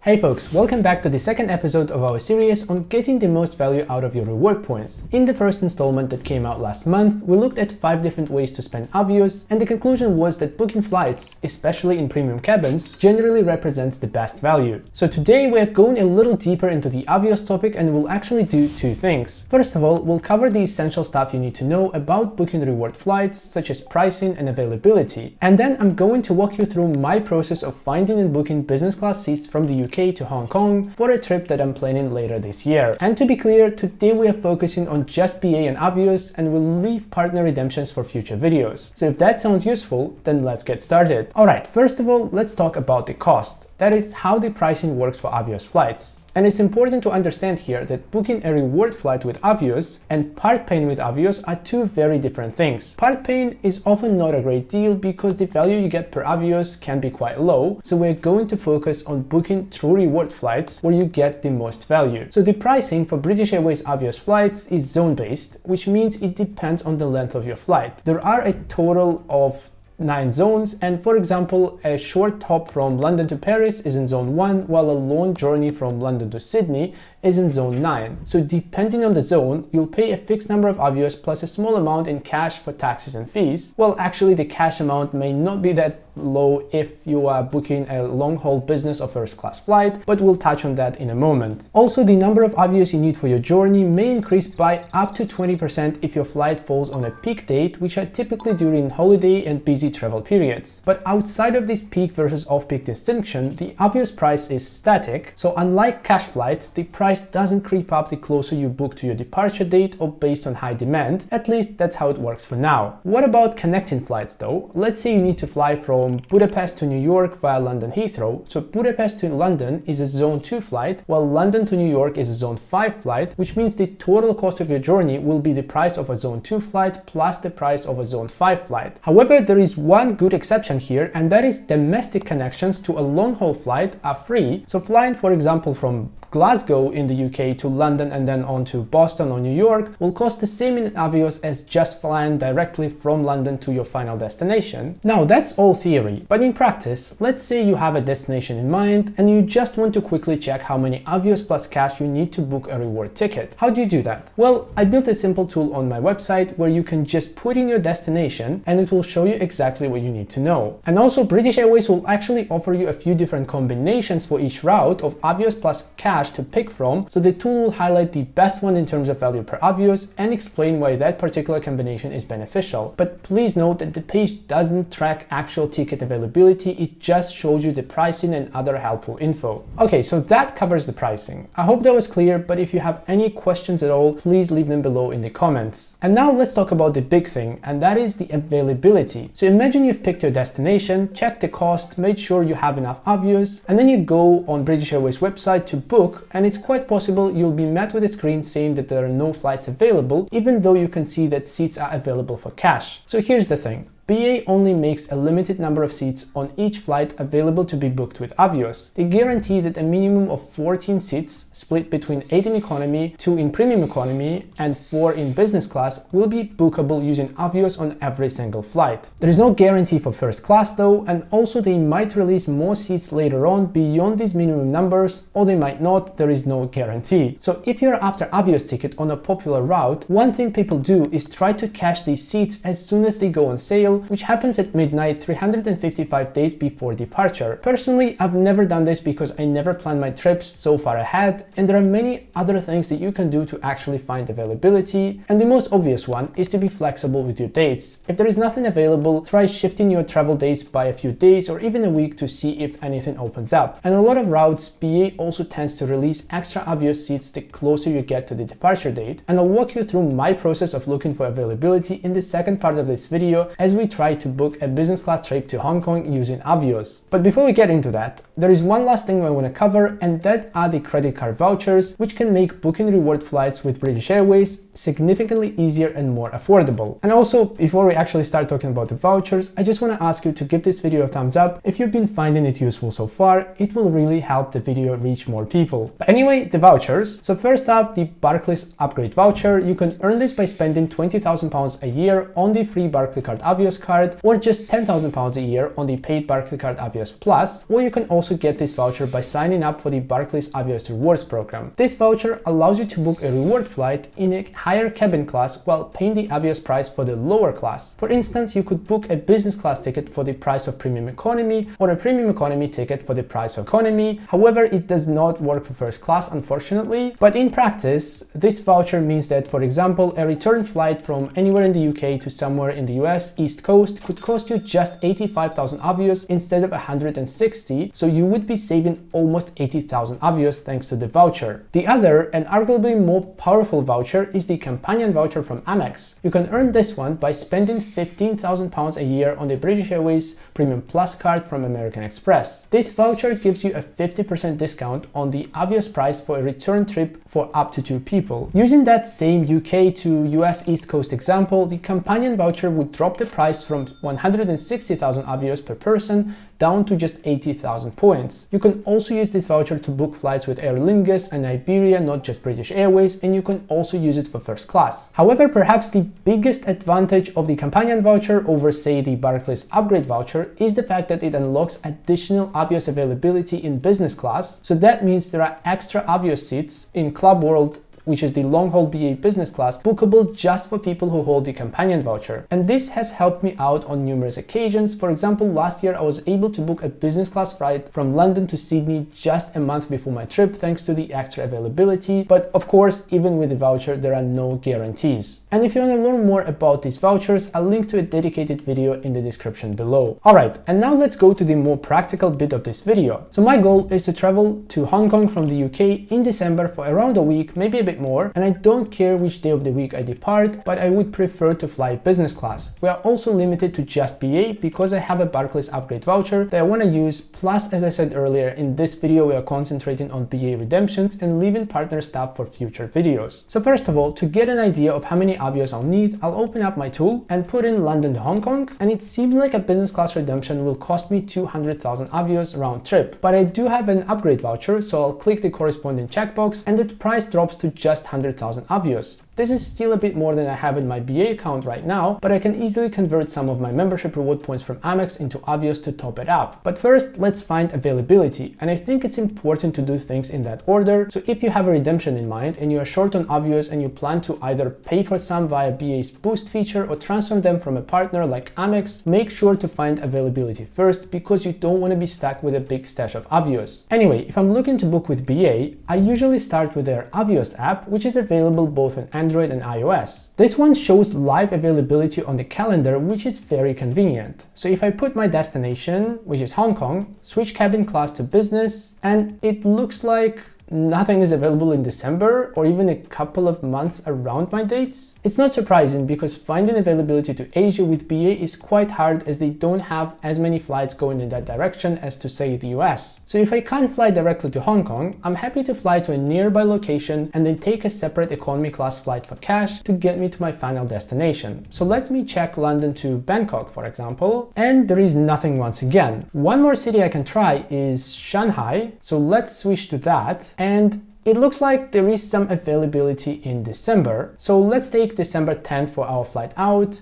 Hey folks, welcome back to the second episode of our series on getting the most value out of your reward points. In the first installment that came out last month, we looked at 5 different ways to spend Avios, and the conclusion was that booking flights, especially in premium cabins, generally represents the best value. So today we're going a little deeper into the Avios topic and we'll actually do 2 things. First of all, we'll cover the essential stuff you need to know about booking reward flights, such as pricing and availability. And then I'm going to walk you through my process of finding and booking business class seats from the UK to Hong Kong for a trip that I'm planning later this year. And to be clear, today we are focusing on just BA and Avios and we'll leave partner redemptions for future videos. So if that sounds useful, then let's get started. Alright, first of all, let's talk about the cost. That is how the pricing works for Avios flights. And it's important to understand here that booking a reward flight with Avios and part paying with Avios are 2 very different things. Part paying is often not a great deal because the value you get per Avios can be quite low, so we're going to focus on booking true reward flights where you get the most value. So the pricing for British Airways Avios flights is zone-based, which means it depends on the length of your flight. There are a total of 9 zones, and for example, a short hop from London to Paris is in zone 1, while a long journey from London to Sydney is in zone 9. So depending on the zone, you'll pay a fixed number of Avios plus a small amount in cash for taxes and fees. Well, actually the cash amount may not be that low if you are booking a long-haul business or first-class flight, but we'll touch on that in a moment. Also, the number of Avios you need for your journey may increase by up to 20% if your flight falls on a peak date, which are typically during holiday and busy travel periods. But outside of this peak versus off-peak distinction, the Avios price is static, so unlike cash flights, the price doesn't creep up the closer you book to your departure date or based on high demand. At least that's how it works for now. What about connecting flights though? Let's say you need to fly from Budapest to New York via London Heathrow. So Budapest to London is a zone 2 flight, while London to New York is a zone 5 flight, which means the total cost of your journey will be the price of a zone 2 flight plus the price of a zone 5 flight. However, there is one good exception here, and that is domestic connections to a long-haul flight are free. So flying, for example, from Glasgow in the UK to London and then on to Boston or New York will cost the same in Avios as just flying directly from London to your final destination. Now that's all theory, but in practice, let's say you have a destination in mind and you just want to quickly check how many Avios plus cash you need to book a reward ticket. How do you do that? Well, I built a simple tool on my website where you can just put in your destination and it will show you exactly what you need to know. And also British Airways will actually offer you a few different combinations for each route of Avios plus cash to pick from, so the tool will highlight the best one in terms of value per Avios and explain why that particular combination is beneficial. But please note that the page doesn't track actual ticket availability, it just shows you the pricing and other helpful info. Okay, so that covers the pricing. I hope that was clear, but if you have any questions at all, please leave them below in the comments. And now let's talk about the big thing, and that is the availability. So imagine you've picked your destination, checked the cost, made sure you have enough Avios, and then you go on British Airways website to book, and it's quite possible you'll be met with a screen saying that there are no flights available, even though you can see that seats are available for cash. So here's the thing. BA only makes a limited number of seats on each flight available to be booked with Avios. They guarantee that a minimum of 14 seats, split between 8 in economy, 2 in premium economy, and 4 in business class, will be bookable using Avios on every single flight. There is no guarantee for first class though, and also they might release more seats later on beyond these minimum numbers, or they might not, there is no guarantee. So if you're after Avios ticket on a popular route, one thing people do is try to cash these seats as soon as they go on sale, which happens at midnight 355 days before departure. Personally, I've never done this because I never plan my trips so far ahead, and there are many other things that you can do to actually find availability, and the most obvious one is to be flexible with your dates. If there is nothing available, try shifting your travel dates by a few days or even a week to see if anything opens up. And a lot of routes, BA also tends to release extra Avios seats the closer you get to the departure date, and I'll walk you through my process of looking for availability in the second part of this video as we try to book a business class trip to Hong Kong using Avios. But before we get into that, there is one last thing I want to cover, and that are the credit card vouchers, which can make booking reward flights with British Airways significantly easier and more affordable. And also, before we actually start talking about the vouchers, I just want to ask you to give this video a thumbs up if you've been finding it useful so far. It will really help the video reach more people. But anyway, the vouchers. So first up, the Barclays upgrade voucher. You can earn this by spending £20,000 a year on the free Barclaycard Avios Avios card, or just £10,000 a year on the paid Barclays card Avios Plus, or you can also get this voucher by signing up for the Barclays Avios Rewards program. This voucher allows you to book a reward flight in a higher cabin class while paying the Avios price for the lower class. For instance, you could book a business class ticket for the price of premium economy, or a premium economy ticket for the price of economy. However, it does not work for first class, unfortunately, but in practice, this voucher means that, for example, a return flight from anywhere in the UK to somewhere in the US East Coast could cost you just 85,000 Avios instead of 160, so you would be saving almost 80,000 Avios thanks to the voucher. The other, and arguably more powerful voucher, is the companion voucher from Amex. You can earn this one by spending £15,000 a year on the British Airways Premium Plus card from American Express. This voucher gives you a 50% discount on the Avios price for a return trip for up to 2 people. Using that same UK to US East Coast example, the companion voucher would drop the price from 160,000 Avios per person down to just 80,000 points. You can also use this voucher to book flights with Aer Lingus and Iberia, not just British Airways, and you can also use it for first class. However, perhaps the biggest advantage of the companion voucher over, say, the Barclays upgrade voucher is the fact that it unlocks additional Avios availability in business class. So that means there are extra Avios seats in Club World, which is the long-haul BA business class, bookable just for people who hold the companion voucher. And this has helped me out on numerous occasions. For example, last year I was able to book a business class flight from London to Sydney just a month before my trip thanks to the extra availability. But of course, even with the voucher, there are no guarantees. And if you want to learn more about these vouchers, I'll link to a dedicated video in the description below. Alright, and now let's go to the more practical bit of this video. So my goal is to travel to Hong Kong from the UK in December for around a week, maybe a bit more, and I don't care which day of the week I depart, but I would prefer to fly business class. We are also limited to just BA because I have a Barclays upgrade voucher that I want to use, plus, as I said earlier, in this video we are concentrating on BA redemptions and leaving partner stuff for future videos. So first of all, to get an idea of how many Avios I'll need, I'll open up my tool and put in London to Hong Kong, and it seems like a business class redemption will cost me 200,000 Avios round trip. But I do have an upgrade voucher, so I'll click the corresponding checkbox and the price drops to just 100,000 Avios. This is still a bit more than I have in my BA account right now, but I can easily convert some of my membership reward points from Amex into Avios to top it up. But first, let's find availability, and I think it's important to do things in that order. So if you have a redemption in mind and you are short on Avios and you plan to either pay for some via BA's boost feature or transfer them from a partner like Amex, make sure to find availability first because you don't want to be stuck with a big stash of Avios. Anyway, if I'm looking to book with BA, I usually start with their Avios app, which is available both on Android and iOS. This one shows live availability on the calendar, which is very convenient. So if I put my destination, which is Hong Kong, switch cabin class to business, and it looks like nothing is available in December or even a couple of months around my dates. It's not surprising because finding availability to Asia with BA is quite hard as they don't have as many flights going in that direction as to say the US. So if I can't fly directly to Hong Kong, I'm happy to fly to a nearby location and then take a separate economy class flight for cash to get me to my final destination. So let me check London to Bangkok, for example, and there is nothing once again. One more city I can try is Shanghai, so let's switch to that. And it looks like there is some availability in December. So let's take December 10th for our flight out.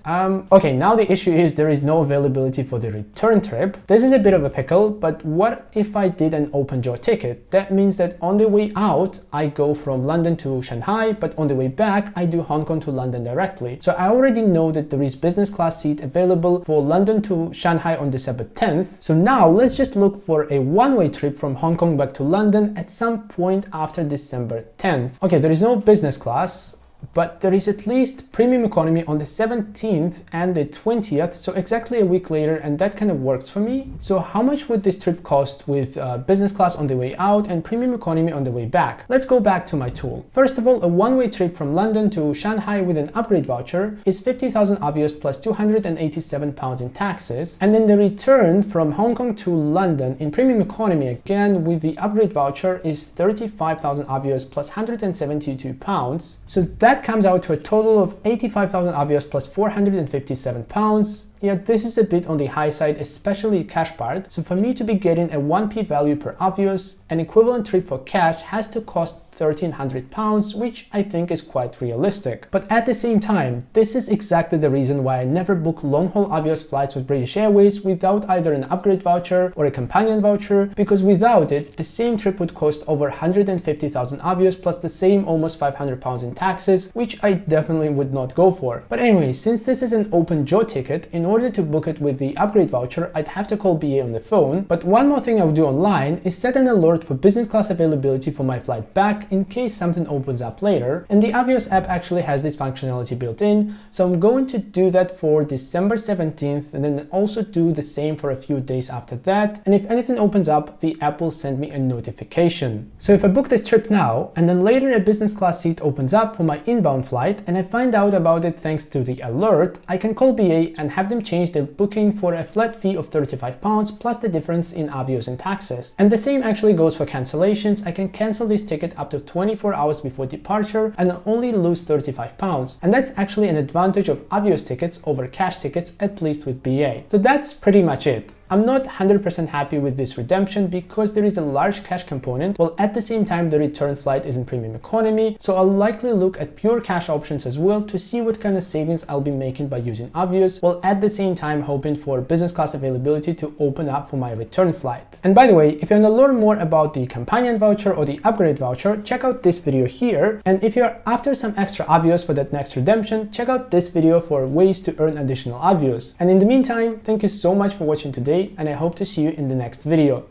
Okay, now the issue is there is no availability for the return trip. This is a bit of a pickle, but what if I did an open jaw ticket? That means that on the way out, I go from London to Shanghai, but on the way back, I do Hong Kong to London directly. So I already know that there is business class seat available for London to Shanghai on December 10th. So now let's just look for a one-way trip from Hong Kong back to London at some point after December 10th. Okay, there is no business class, but there is at least premium economy on the 17th and the 20th, so exactly a week later, and that kind of works for me. So how much would this trip cost with business class on the way out and premium economy on the way back? Let's go back to my tool. First of all, a one-way trip from London to Shanghai with an upgrade voucher is 50,000 Avios plus £287 in taxes, and then the return from Hong Kong to London in premium economy, again with the upgrade voucher, is 35,000 Avios plus £172. So that comes out to a total of 85,000 Avios plus £457. Yeah, this is a bit on the high side, especially cash part. So for me to be getting a 1p value per Avios, an equivalent trip for cash has to cost £1,300, which I think is quite realistic. But at the same time, this is exactly the reason why I never book long-haul Avios flights with British Airways without either an upgrade voucher or a companion voucher, because without it, the same trip would cost over 150,000 Avios plus the same almost £500 in taxes, which I definitely would not go for. But anyway, since this is an open jaw ticket, in order to book it with the upgrade voucher, I'd have to call BA on the phone. But one more thing I would do online is set an alert for business class availability for my flight back in case something opens up later. And the Avios app actually has this functionality built in, so I'm going to do that for December 17th and then also do the same for a few days after that. And if anything opens up, the app will send me a notification. So if I book this trip now and then later a business class seat opens up for my inbound flight and I find out about it thanks to the alert, I can call BA and have them change the booking for a flat fee of £35 plus the difference in Avios and taxes. And the same actually goes for cancellations. I can cancel this ticket up to 24 hours before departure and I'll only lose £35. And that's actually an advantage of Avios tickets over cash tickets, at least with BA. So that's pretty much it. I'm not 100% happy with this redemption because there is a large cash component, while at the same time the return flight is in premium economy, so I'll likely look at pure cash options as well to see what kind of savings I'll be making by using Avios, while at the same time hoping for business class availability to open up for my return flight. And by the way, if you want to learn more about the companion voucher or the upgrade voucher, check out this video here, and if you're after some extra Avios for that next redemption, check out this video for ways to earn additional Avios. And in the meantime, thank you so much for watching today, and I hope to see you in the next video.